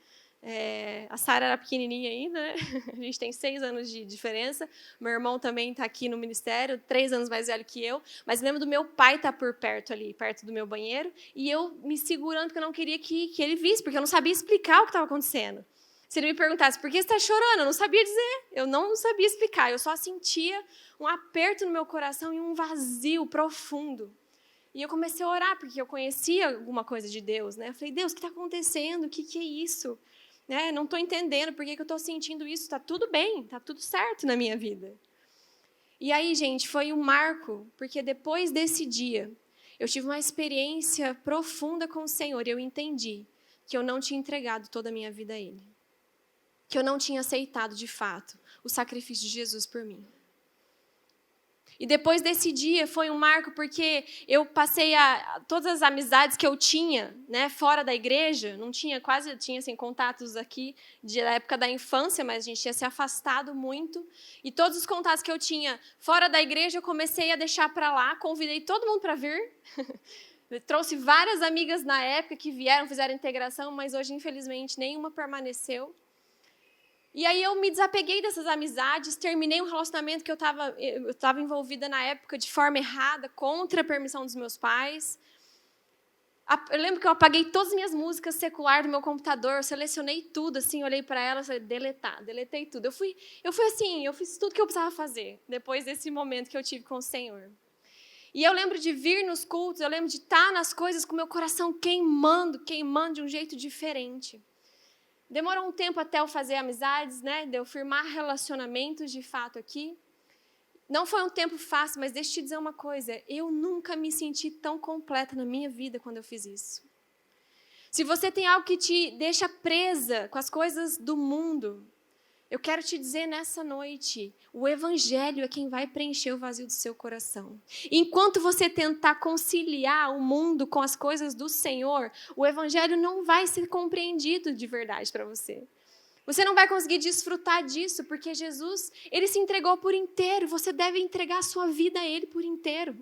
A Sara era pequenininha ainda, né? A gente tem 6 anos de diferença. Meu irmão também está aqui no ministério, 3 anos mais velho que eu. Mas lembro do meu pai estar por perto ali, perto do meu banheiro, e eu me segurando porque eu não queria que ele visse, porque eu não sabia explicar o que estava acontecendo. Se ele me perguntasse, por que você está chorando? Eu não sabia dizer, eu não sabia explicar. Eu só sentia um aperto no meu coração e um vazio profundo. E eu comecei a orar, porque eu conhecia alguma coisa de Deus, né? Eu falei, Deus, o que está acontecendo? O que é isso? Não estou entendendo por que eu estou sentindo isso. Está tudo bem, está tudo certo na minha vida. E aí, gente, foi um marco, porque depois desse dia, eu tive uma experiência profunda com o Senhor e eu entendi que eu não tinha entregado toda a minha vida a Ele. Que eu não tinha aceitado, de fato, o sacrifício de Jesus por mim. E depois desse dia foi um marco porque eu passei todas as amizades que eu tinha, né, fora da igreja, tinha assim, contatos aqui da época da infância, mas a gente tinha se afastado muito. E todos os contatos que eu tinha fora da igreja, eu comecei a deixar para lá, convidei todo mundo para vir. Eu trouxe várias amigas na época que vieram, fizeram integração, mas hoje, infelizmente, nenhuma permaneceu. E aí eu me desapeguei dessas amizades, terminei um relacionamento que eu estava envolvida na época de forma errada, contra a permissão dos meus pais. Eu lembro que eu apaguei todas as minhas músicas seculares do meu computador, selecionei tudo, assim, olhei para elas e falei, deletei tudo. Eu fiz tudo que eu precisava fazer, depois desse momento que eu tive com o Senhor. E eu lembro de vir nos cultos, eu lembro de estar nas coisas com o meu coração queimando de um jeito diferente. Demorou um tempo até eu fazer amizades, né? De eu firmar relacionamentos de fato aqui. Não foi um tempo fácil, mas deixa eu te dizer uma coisa. Eu nunca me senti tão completa na minha vida quando eu fiz isso. Se você tem algo que te deixa presa com as coisas do mundo, eu quero te dizer nessa noite, o Evangelho é quem vai preencher o vazio do seu coração. Enquanto você tentar conciliar o mundo com as coisas do Senhor, o Evangelho não vai ser compreendido de verdade para você. Você não vai conseguir desfrutar disso, porque Jesus, ele se entregou por inteiro. Você deve entregar a sua vida a ele por inteiro.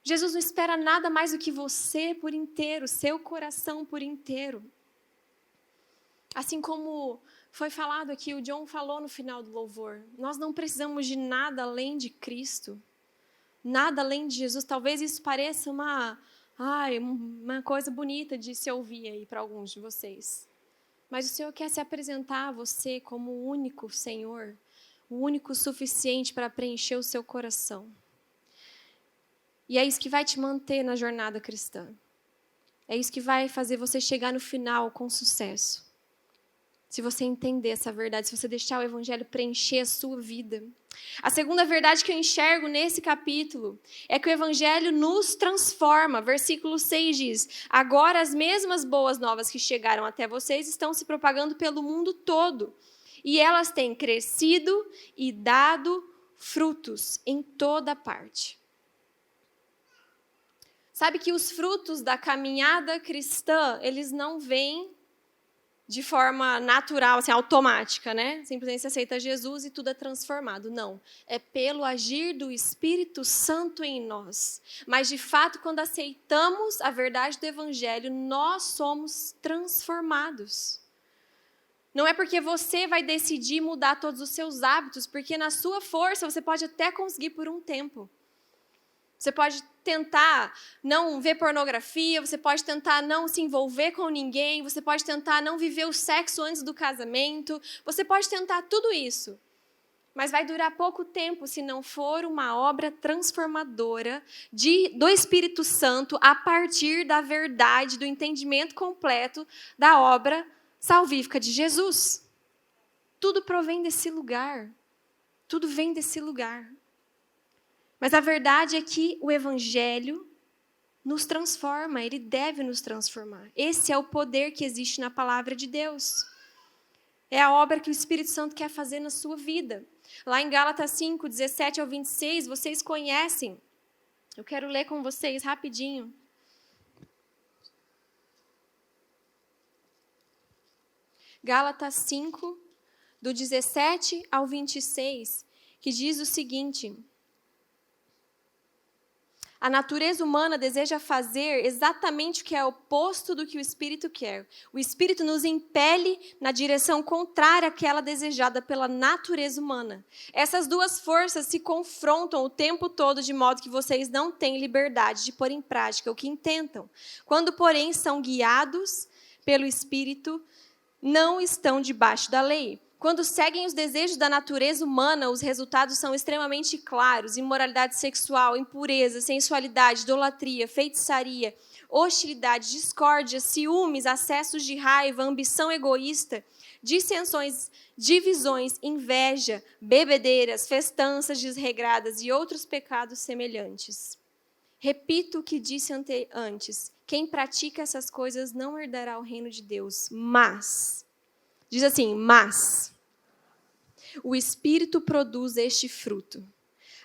Jesus não espera nada mais do que você por inteiro, seu coração por inteiro. Assim como foi falado aqui, o John falou no final do louvor, nós não precisamos de nada além de Cristo, nada além de Jesus. Talvez isso pareça uma coisa bonita de se ouvir aí para alguns de vocês. Mas o Senhor quer se apresentar a você como o único Senhor, o único suficiente para preencher o seu coração. E é isso que vai te manter na jornada cristã. É isso que vai fazer você chegar no final com sucesso. Se você entender essa verdade, se você deixar o Evangelho preencher a sua vida. A segunda verdade que eu enxergo nesse capítulo é que o Evangelho nos transforma. Versículo 6 diz, agora as mesmas boas novas que chegaram até vocês estão se propagando pelo mundo todo. E elas têm crescido e dado frutos em toda parte. Sabe que os frutos da caminhada cristã, eles não vêm de forma natural, assim, automática, né? Simplesmente você aceita Jesus e tudo é transformado. Não. É pelo agir do Espírito Santo em nós. Mas, de fato, quando aceitamos a verdade do Evangelho, nós somos transformados. Não é porque você vai decidir mudar todos os seus hábitos, porque na sua força você pode até conseguir por um tempo. Você pode tentar não ver pornografia, você pode tentar não se envolver com ninguém, você pode tentar não viver o sexo antes do casamento, você pode tentar tudo isso. Mas vai durar pouco tempo se não for uma obra transformadora do Espírito Santo a partir da verdade, do entendimento completo da obra salvífica de Jesus. Tudo provém desse lugar. Tudo vem desse lugar. Mas a verdade é que o Evangelho nos transforma, ele deve nos transformar. Esse é o poder que existe na palavra de Deus. É a obra que o Espírito Santo quer fazer na sua vida. Lá em Gálatas 5, 17 ao 26, vocês conhecem. Eu quero ler com vocês rapidinho. Gálatas 5, do 17 ao 26, que diz o seguinte: a natureza humana deseja fazer exatamente o que é oposto do que o Espírito quer. O Espírito nos impele na direção contrária àquela desejada pela natureza humana. Essas duas forças se confrontam o tempo todo, de modo que vocês não têm liberdade de pôr em prática o que intentam. Quando, porém, são guiados pelo Espírito, não estão debaixo da lei. Quando seguem os desejos da natureza humana, os resultados são extremamente claros: imoralidade sexual, impureza, sensualidade, idolatria, feitiçaria, hostilidade, discórdia, ciúmes, acessos de raiva, ambição egoísta, dissensões, divisões, inveja, bebedeiras, festanças desregradas e outros pecados semelhantes. Repito o que disse antes: quem pratica essas coisas não herdará o reino de Deus, mas... Diz assim, mas o Espírito produz este fruto: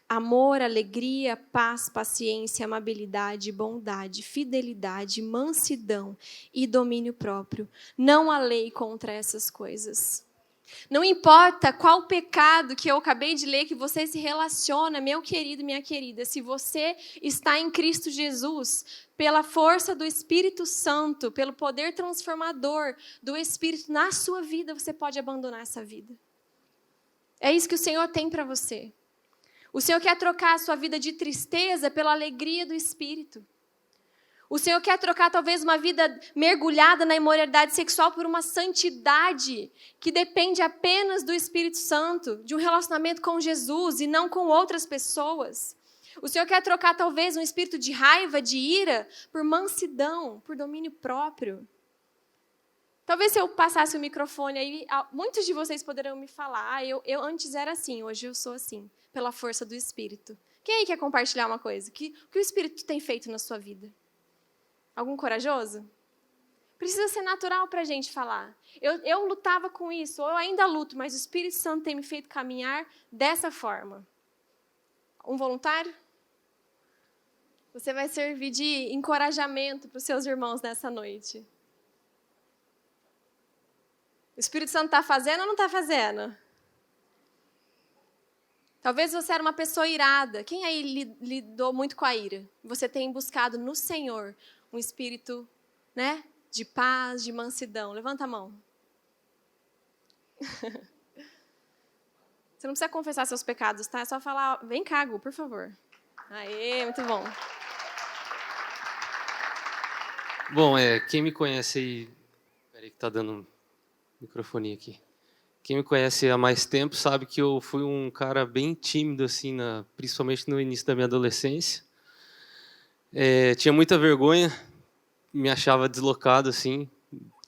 Amor, alegria, paz, paciência, amabilidade, bondade, fidelidade, mansidão e domínio próprio. Não há lei contra essas coisas. Não importa qual pecado que eu acabei de ler que você se relaciona, meu querido e minha querida, se você está em Cristo Jesus, pela força do Espírito Santo, pelo poder transformador do Espírito na sua vida, você pode abandonar essa vida. É isso que o Senhor tem para você. O Senhor quer trocar a sua vida de tristeza pela alegria do Espírito. O Senhor quer trocar talvez uma vida mergulhada na imoralidade sexual por uma santidade que depende apenas do Espírito Santo, de um relacionamento com Jesus e não com outras pessoas. O Senhor quer trocar talvez um espírito de raiva, de ira, por mansidão, por domínio próprio. Talvez se eu passasse o microfone aí, muitos de vocês poderiam me falar, eu antes era assim, hoje eu sou assim, pela força do Espírito. Quem aí quer compartilhar uma coisa? O que o Espírito tem feito na sua vida? Algum corajoso? Precisa ser natural para a gente falar. Eu lutava com isso, ou eu ainda luto, mas o Espírito Santo tem me feito caminhar dessa forma. Um voluntário? Você vai servir de encorajamento para os seus irmãos nessa noite. O Espírito Santo está fazendo ou não está fazendo? Talvez você era uma pessoa irada. Quem aí lidou muito com a ira? Você tem buscado no Senhor um espírito, né, de paz, de mansidão. Levanta a mão. Você não precisa confessar seus pecados, tá? É só falar, vem cá, Gu, por favor. Aê, muito bom. Bom, quem me conhece aí... Peraí que tá dando microfone aqui. Quem me conhece há mais tempo sabe que eu fui um cara bem tímido, assim, principalmente no início da minha adolescência. Tinha muita vergonha, me achava deslocado, assim,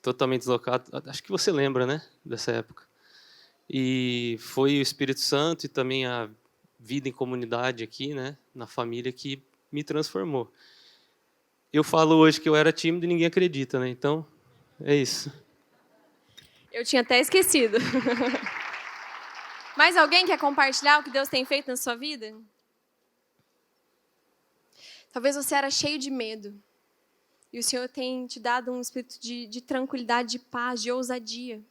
totalmente deslocado. Acho que você lembra, né, dessa época. E foi o Espírito Santo e também a vida em comunidade aqui, né, na família, que me transformou. Eu falo hoje que eu era tímido e ninguém acredita, né? Então, é isso. Eu tinha até esquecido. Mais alguém quer compartilhar o que Deus tem feito na sua vida? Talvez você era cheio de medo. E o Senhor tem te dado um espírito de tranquilidade, de paz, de ousadia,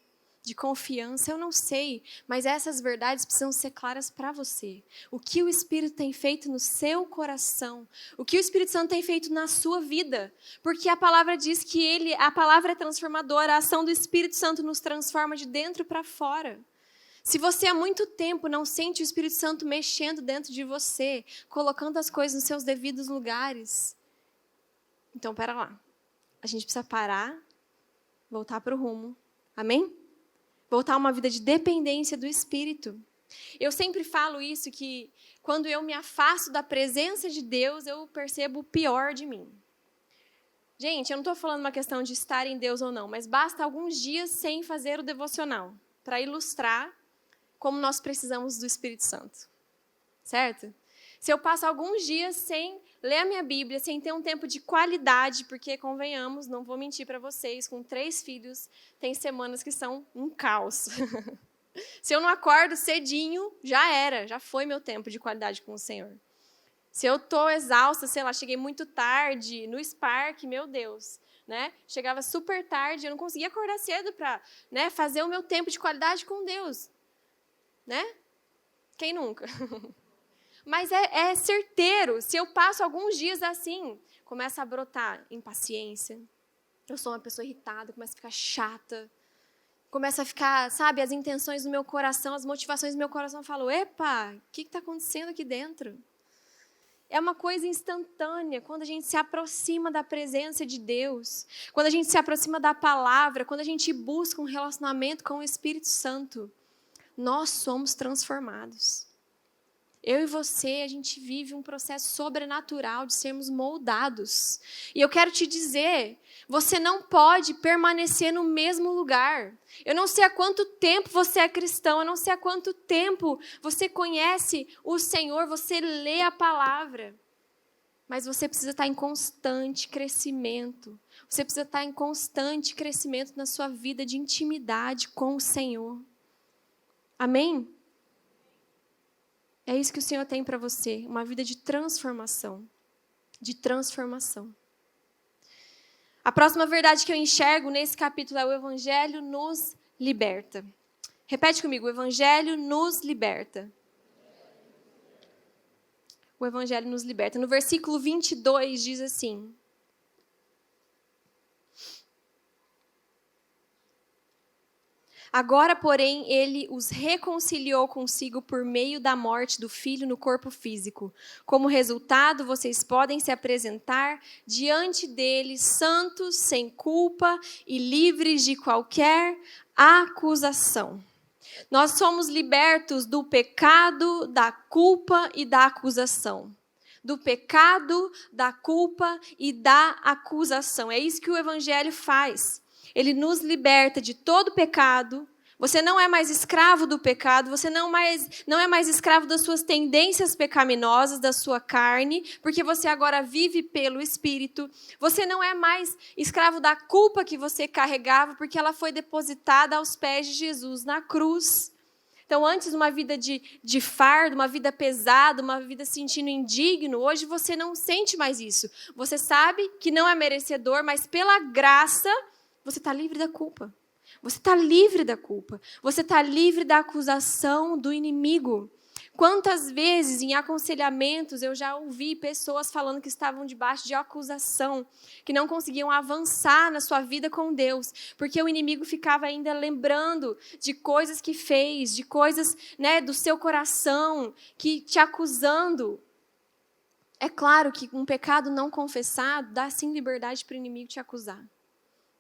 de confiança. Eu não sei, mas essas verdades precisam ser claras para você. O que o Espírito tem feito no seu coração. O que o Espírito Santo tem feito na sua vida. Porque a palavra diz que a palavra é transformadora. A ação do Espírito Santo nos transforma de dentro para fora. Se você há muito tempo não sente o Espírito Santo mexendo dentro de você, colocando as coisas nos seus devidos lugares, então, pera lá. A gente precisa parar, voltar para o rumo. Amém? Voltar a uma vida de dependência do Espírito. Eu sempre falo isso, que quando eu me afasto da presença de Deus, eu percebo o pior de mim. Gente, eu não estou falando uma questão de estar em Deus ou não, mas basta alguns dias sem fazer o devocional, para ilustrar como nós precisamos do Espírito Santo. Certo? Se eu passo alguns dias sem ler a minha Bíblia, sem ter um tempo de qualidade, porque, convenhamos, não vou mentir para vocês, com 3 filhos, tem semanas que são um caos. Se eu não acordo cedinho, já foi meu tempo de qualidade com o Senhor. Se eu estou exausta, sei lá, cheguei muito tarde no Spark, meu Deus, né? Chegava super tarde, eu não conseguia acordar cedo para, né, fazer o meu tempo de qualidade com Deus. Né? Quem nunca? Mas é certeiro, se eu passo alguns dias assim, começa a brotar impaciência. Eu sou uma pessoa irritada, começa a ficar chata. Começa a ficar, sabe, as intenções do meu coração, as motivações do meu coração. Eu falo, epa, o que está acontecendo aqui dentro? É uma coisa instantânea, quando a gente se aproxima da presença de Deus, quando a gente se aproxima da palavra, quando a gente busca um relacionamento com o Espírito Santo, nós somos transformados. Eu e você, a gente vive um processo sobrenatural de sermos moldados. E eu quero te dizer, você não pode permanecer no mesmo lugar. Eu não sei há quanto tempo você é cristão, eu não sei há quanto tempo você conhece o Senhor, você lê a palavra. Mas você precisa estar em constante crescimento. Você precisa estar em constante crescimento na sua vida de intimidade com o Senhor. Amém? É isso que o Senhor tem para você, uma vida de transformação. De transformação. A próxima verdade que eu enxergo nesse capítulo é: o Evangelho nos liberta. Repete comigo: o Evangelho nos liberta. O Evangelho nos liberta. No versículo 22 diz assim: agora, porém, ele os reconciliou consigo por meio da morte do Filho no corpo físico. Como resultado, vocês podem se apresentar diante dele santos, sem culpa e livres de qualquer acusação. Nós somos libertos do pecado, da culpa e da acusação. Do pecado, da culpa e da acusação. É isso que o Evangelho faz. Ele nos liberta de todo pecado. Você não é mais escravo do pecado, você não é mais escravo das suas tendências pecaminosas, da sua carne, porque você agora vive pelo Espírito. Você não é mais escravo da culpa que você carregava, porque ela foi depositada aos pés de Jesus na cruz. Então, antes, uma vida de fardo, uma vida pesada, uma vida se sentindo indigno, hoje você não sente mais isso. Você sabe que não é merecedor, mas pela graça, você está livre da culpa. Você está livre da culpa. Você está livre da acusação do inimigo. Quantas vezes em aconselhamentos eu já ouvi pessoas falando que estavam debaixo de acusação, que não conseguiam avançar na sua vida com Deus, porque o inimigo ficava ainda lembrando de coisas que fez, de coisas, né, do seu coração, que te acusando. É claro que um pecado não confessado dá sim liberdade para o inimigo te acusar.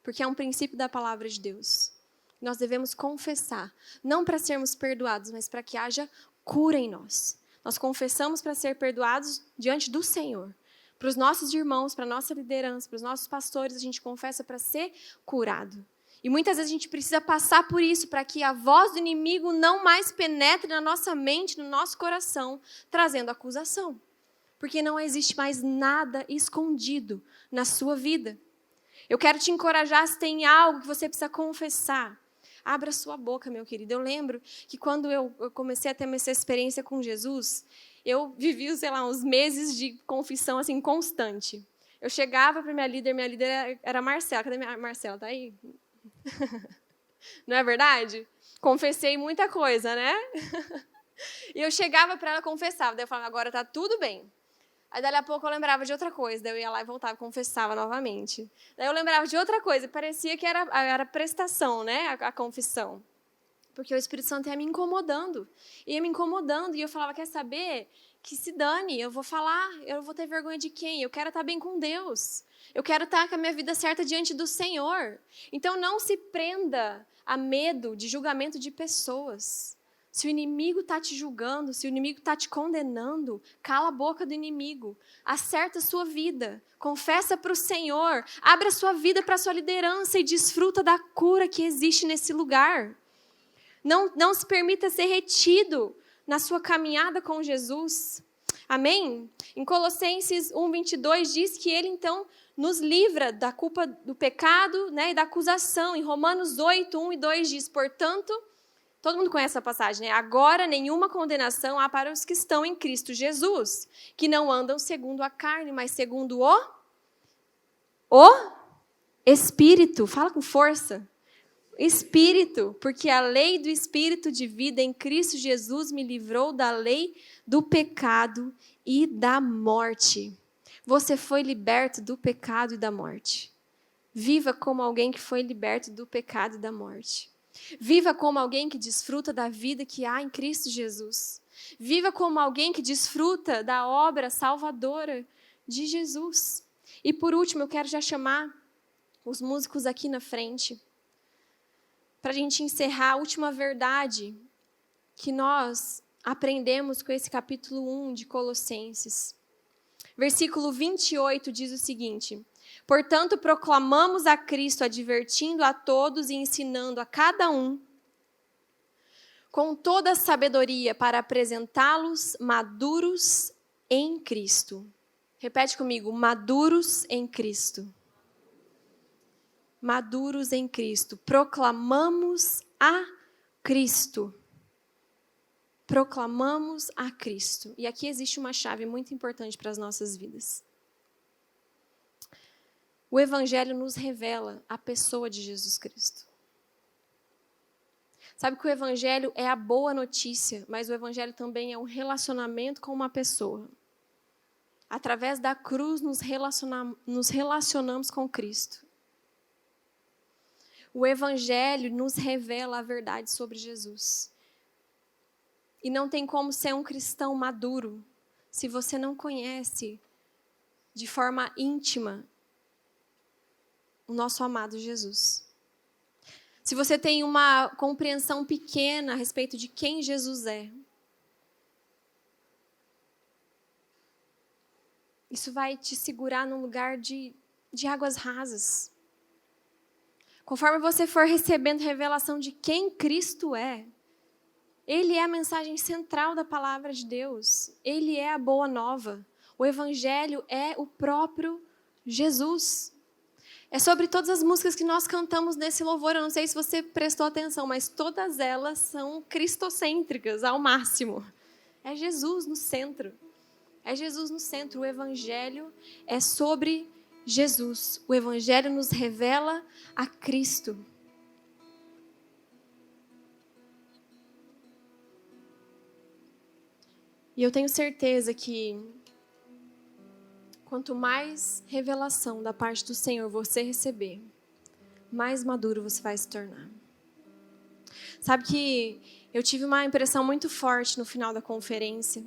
Porque é um princípio da palavra de Deus. Nós devemos confessar, não para sermos perdoados, mas para que haja cura em nós. Nós confessamos para ser perdoados diante do Senhor. Para os nossos irmãos, para a nossa liderança, para os nossos pastores, a gente confessa para ser curado. E muitas vezes a gente precisa passar por isso, para que a voz do inimigo não mais penetre na nossa mente, no nosso coração, trazendo acusação. Porque não existe mais nada escondido na sua vida. Eu quero te encorajar, se tem algo que você precisa confessar, abra sua boca, meu querido. Eu lembro que quando eu comecei a ter essa experiência com Jesus, eu vivi, uns meses de confissão assim, constante. Eu chegava para minha líder era a Marcela. Cadê a Marcela? Está aí? Não é verdade? Confessei muita coisa, né? E eu chegava para ela e confessava. Daí eu falava: agora está tudo bem. Aí, dali a pouco, eu lembrava de outra coisa. Daí eu ia lá e voltava e confessava novamente. Daí eu lembrava de outra coisa. Parecia que era prestação, né? A confissão. Porque o Espírito Santo ia me incomodando. Ia me incomodando. E eu falava: quer saber? Que se dane. Eu vou falar. Eu vou ter vergonha de quem? Eu quero estar bem com Deus. Eu quero estar com a minha vida certa diante do Senhor. Então, não se prenda a medo de julgamento de pessoas. Se o inimigo está te julgando, se o inimigo está te condenando, cala a boca do inimigo. Acerta a sua vida. Confessa para o Senhor. Abra a sua vida para a sua liderança e desfruta da cura que existe nesse lugar. Não se permita ser retido na sua caminhada com Jesus. Amém? Em Colossenses 1:22 diz que ele, então, nos livra da culpa do pecado, né, e da acusação. Em Romanos 8:1 e 2 diz: portanto... Todo mundo conhece essa passagem, né? Agora nenhuma condenação há para os que estão em Cristo Jesus, que não andam segundo a carne, mas segundo o Espírito. Fala com força. Espírito, porque a lei do Espírito de vida em Cristo Jesus me livrou da lei do pecado e da morte. Você foi liberto do pecado e da morte. Viva como alguém que foi liberto do pecado e da morte. Viva como alguém que desfruta da vida que há em Cristo Jesus. Viva como alguém que desfruta da obra salvadora de Jesus. E por último, eu quero já chamar os músicos aqui na frente, para a gente encerrar a última verdade que nós aprendemos com esse capítulo 1 de Colossenses. Versículo 28 diz o seguinte: portanto, proclamamos a Cristo, advertindo a todos e ensinando a cada um com toda a sabedoria para apresentá-los maduros em Cristo. Repete comigo: maduros em Cristo. Maduros em Cristo. Proclamamos a Cristo. proclamamos a Cristo. E aqui existe uma chave muito importante para as nossas vidas. O Evangelho nos revela a pessoa de Jesus Cristo. Sabe que o Evangelho é a boa notícia, mas o Evangelho também é um relacionamento com uma pessoa. Através da cruz nos relacionamos com Cristo. O Evangelho nos revela a verdade sobre Jesus. E não tem como ser um cristão maduro se você não conhece de forma íntima o nosso amado Jesus. Se você tem uma compreensão pequena a respeito de quem Jesus é, isso vai te segurar num lugar de águas rasas. Conforme você for recebendo revelação de quem Cristo é, Ele é a mensagem central da palavra de Deus. Ele é a boa nova. O Evangelho é o próprio Jesus. É sobre todas as músicas que nós cantamos nesse louvor. Eu não sei se você prestou atenção, mas todas elas são cristocêntricas ao máximo. É Jesus no centro. É Jesus no centro. O Evangelho é sobre Jesus. O Evangelho nos revela a Cristo. E eu tenho certeza que quanto mais revelação da parte do Senhor você receber, mais maduro você vai se tornar. Sabe que eu tive uma impressão muito forte no final da conferência.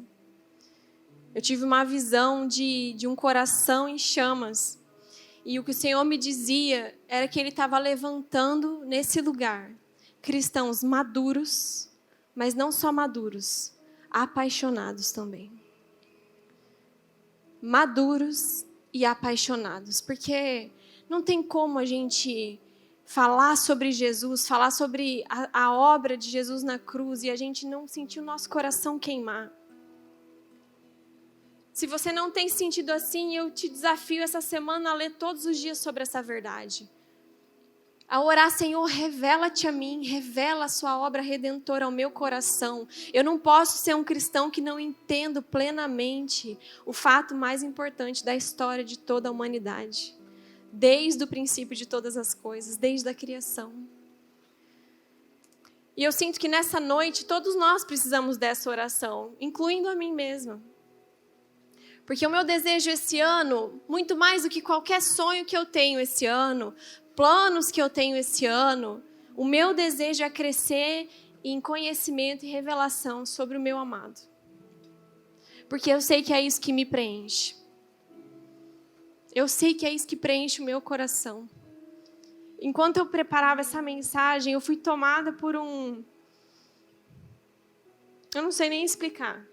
Eu tive uma visão de um coração em chamas. E o que o Senhor me dizia era que Ele estava levantando nesse lugar cristãos maduros, mas não só maduros, apaixonados também. Maduros e apaixonados. Porque não tem como a gente falar sobre Jesus, falar sobre a obra de Jesus na cruz e a gente não sentir o nosso coração queimar. Se você não tem sentido assim, eu te desafio essa semana a ler todos os dias sobre essa verdade. A orar, Senhor, revela-te a mim, revela a sua obra redentora ao meu coração. Eu não posso ser um cristão que não entendo plenamente o fato mais importante da história de toda a humanidade. Desde o princípio de todas as coisas, desde a criação. E eu sinto que nessa noite todos nós precisamos dessa oração, incluindo a mim mesma. Porque o meu desejo esse ano, muito mais do que qualquer sonho que eu tenho esse ano, planos que eu tenho esse ano, o meu desejo é crescer em conhecimento e revelação sobre o meu amado. Porque eu sei que é isso que me preenche. Eu sei que é isso que preenche o meu coração. Enquanto eu preparava essa mensagem, eu fui tomada por eu não sei nem explicar.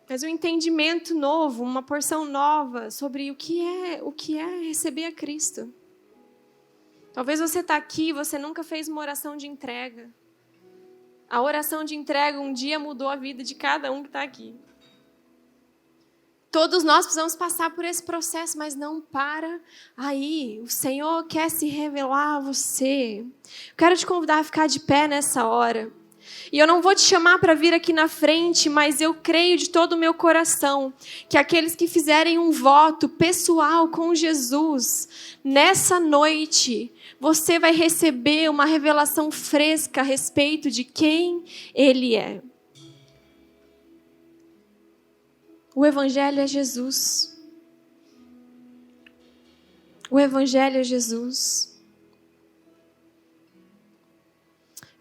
Mas um entendimento novo, uma porção nova sobre o que é receber a Cristo. Talvez você está aqui e você nunca fez uma oração de entrega. A oração de entrega um dia mudou a vida de cada um que está aqui. Todos nós precisamos passar por esse processo, mas não para aí. O Senhor quer se revelar a você. Eu quero te convidar a ficar de pé nessa hora. E eu não vou te chamar para vir aqui na frente, mas eu creio de todo o meu coração que aqueles que fizerem um voto pessoal com Jesus, nessa noite, você vai receber uma revelação fresca a respeito de quem Ele é. O Evangelho é Jesus. O Evangelho é Jesus.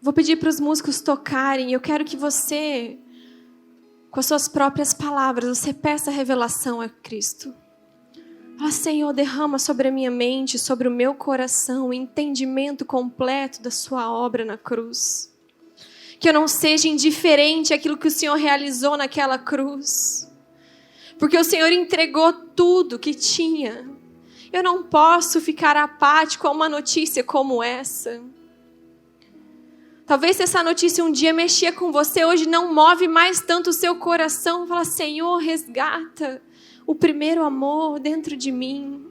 Vou pedir para os músicos tocarem. Eu quero que você, com as suas próprias palavras, você peça a revelação a Cristo. Fala, Senhor, derrama sobre a minha mente, sobre o meu coração, o entendimento completo da sua obra na cruz. Que eu não seja indiferente àquilo que o Senhor realizou naquela cruz. Porque o Senhor entregou tudo que tinha. Eu não posso ficar apático a uma notícia como essa. Talvez se essa notícia um dia mexia com você, hoje não move mais tanto o seu coração. Fala, Senhor, resgata o primeiro amor dentro de mim.